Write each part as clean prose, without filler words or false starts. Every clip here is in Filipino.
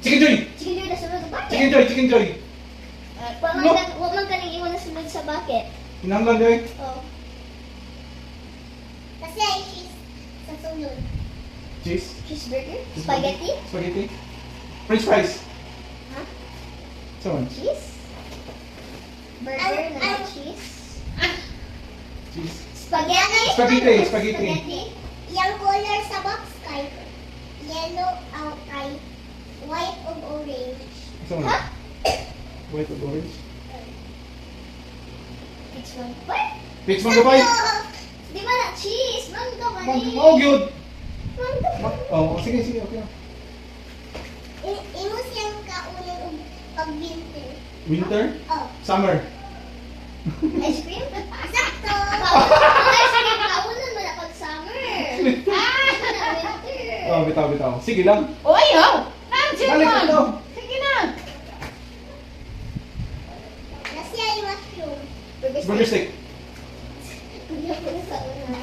Chicken Joy! Chicken Joy na sunod sa bucket. Chicken Joy! Chicken Joy! Huwag man ka nang iwan na sunod sa bucket. Hinanglan Joy! Oh. Kasi ay cheese sa sunod. Cheese? Cheeseburger? Spaghetti? Spaghetti? French fries? Ha? Saan? Cheese? Burger na may cheese? Cheese. Spaghetti? Spaghetti. Yung color sa box kay yellow kay white o orange. Saan? Ha? White or orange? Peach mango pie? Peach mango pie? Di ba na cheese? Mango ba Mango. ni? Oh, good! Mango. Oh, sige, okay na. Imo siyang kaunin og pag-winter. Winter? Oh, Summer? Ice cream? sakto. Ice cream kaunan mo na pag summer. Na winter. Oh, bitaw. Sige lang. O ayaw! Nandiyan Balik man! ito. Sige na! Kasi ay mushroom. Burger steak. Hindi ako na sa una.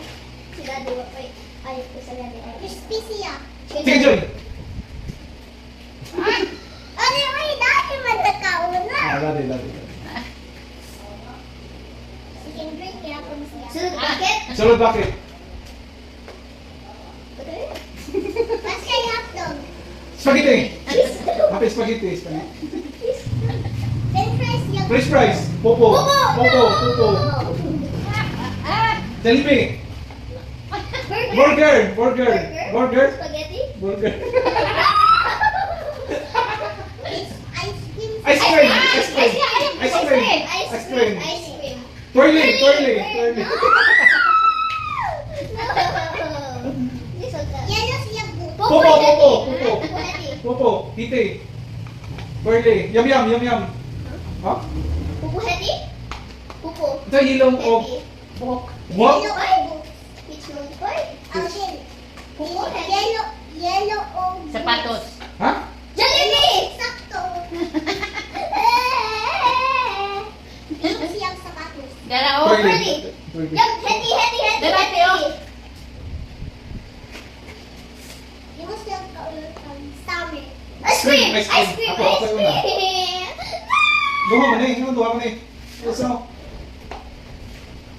Si Daddy wa pa ayaw ko sa Daddy. Crispy siya. Chicken Joy! Ano may dati man nakauna? Dati. Chicken drink kaya po siya. Sunod bucket? Salad bucket. Okay. Mas kay hotdog. Spaghetti. Cheese. Happy spaghetti. French fries yung French fries. Popo. Jollibee. Burger. Spaghetti? Burger. ice cream. Ice cream. Ice cream. Twirly. This one ka. Yellow siya buto. Popo. Hiti. Twirly. Yum. Ha? Pupu Hetty? Pupu. Ito hilong o Hetty. What? Yellow ay buto. Peach mango pie? Ang yellow o Sapatos. Ha? Jollibee! sakto. Yung siyang sapatos. Darao. Twirly. Yup, Hetty. Dalawa, oh. Yung siyang kaulit ang summer. Ice cream! Ice cream. Ice cream! Ako una. Duha man eh. Gusto mo?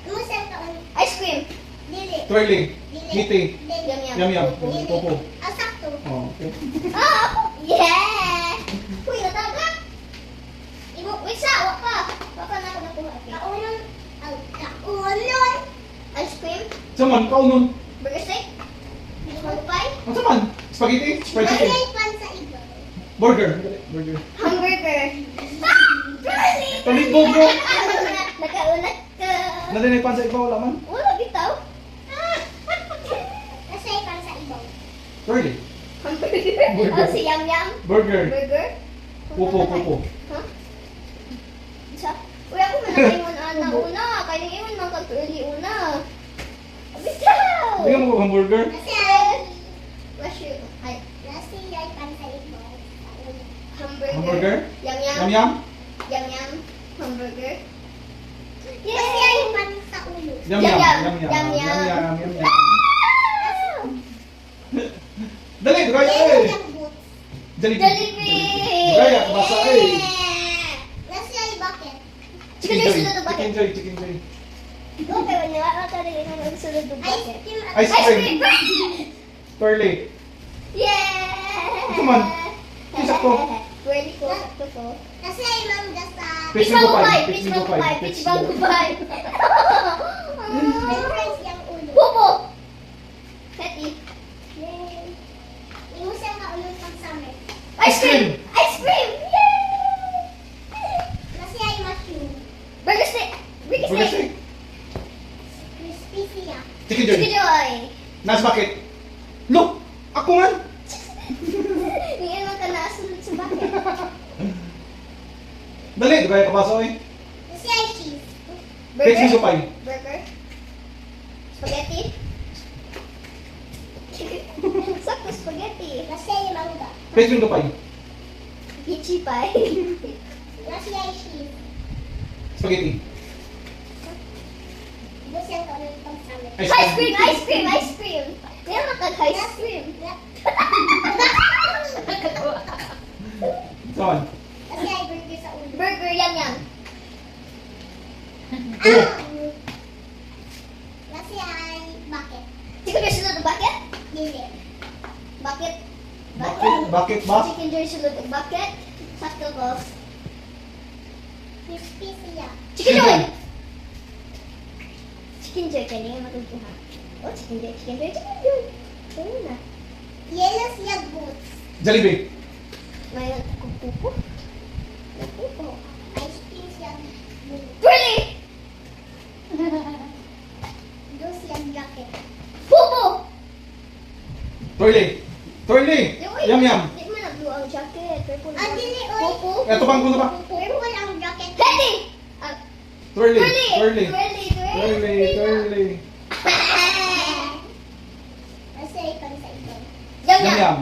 Yung siyang kaulit. Ice cream! Dili. Twirly. Hiti. Dili. Yum. Dili. Popo. Ang sakto. Oh, okay. Ah! Ako! Yeah! Uy, nataga! Wait sa! Waka na ako nakuha. Kaunon. Kaunon. Ice cream? Saman, kaunon. Burger steak? Peach mango pie? Ang saman? Spaghetti? Fried chicken. Ay, pan sa iba. Burger. Hamburger. Talibog mo. Nakaulat ka. Nalinay pa sa iba, wala man. Wala bitaw. Kasi pan sa iba. Twirly. Hamburger. Oh, si Yum Yum. Burger. Burger. Popo. Ha? Sa? Uy, ako man nakaingon ana una. Kaya iwan man kag-early una. Bitaw! Bigyan mo ko hamburger. Kasi ay. Mushroom. Ay, Kasi ay pan sa iba. hamburger. Hamburger? Yum Yum. Yum. Yum Yum. Hamburger. Kasi ay pan sa ulo. Yum. Dali, gaya Yellow eh. yung boots. Jollibee! Gaya, basa eh. Kasi ay bucket. Chicken Joy sunod ang bucket. Chicken Joy. Go kay wala wala ka rin ang sunod ang Ice bucket. cream. Ice cream. Twirly. Yeah! Come on. Sakto. Pwede ko, sakto ko. Kasi ay mangga sa Peach Peach mango mango pie! pie. Peach mango pie! Peach mango pie! french fries yung ulo. Pupo! Hetty! Yay. Imo siyang kaulong pang summer. Ice cream! Ice cream! Yay! Kasi ay mushroom. Burger steak! Burger Burger steak! steak. Crispy siya. Chicken Joy. Chicken Joy! Nas bucket. Look! Ako nga! Hindi naman ka naasunod sa bucket. Dali, gaya kabaso eh. Kasi ay cheese. Peach mango pie. Burger? Spaghetti? Sakto spaghetti. Kasi ay mangga. Peach mango pie. Peachy pie. Kasi ay cheese. Spaghetti. Imo siyang kaulong pang summer. Ice cream! Ice cream! Ice cream! Meron ka ice cream. Go on. Kasi ay burger sa ulo. Burger, yum yum. Oh. Kasi ay bucket. Chicken joy sulod ng bucket? Dili. Bucket. Bakit ba? Chicken joy sulod ng bucket. Sakto ko. Crispy siya. Chicken joy! Chicken joy ka niya matutuha. Oh, chicken joy, chicken joy, chicken joy. Ano na? Yellow siya boots. Jollibee. May kukupo. Kukupo. Ice cream siya boots. Pearly! Do siya jacket. Pupo! Twirly. Twirly. Yum yum. Di mo na-blue ang jacket. Purple Ah, na. dili, oy. Pupo. Ito bang kuno ba? Purple ang jacket. Teddy! Twirly. Twirly! Twirly. Twirly! Twirly. Twirly. Kasi ikaw sa ito. Yum Yum yum! yum.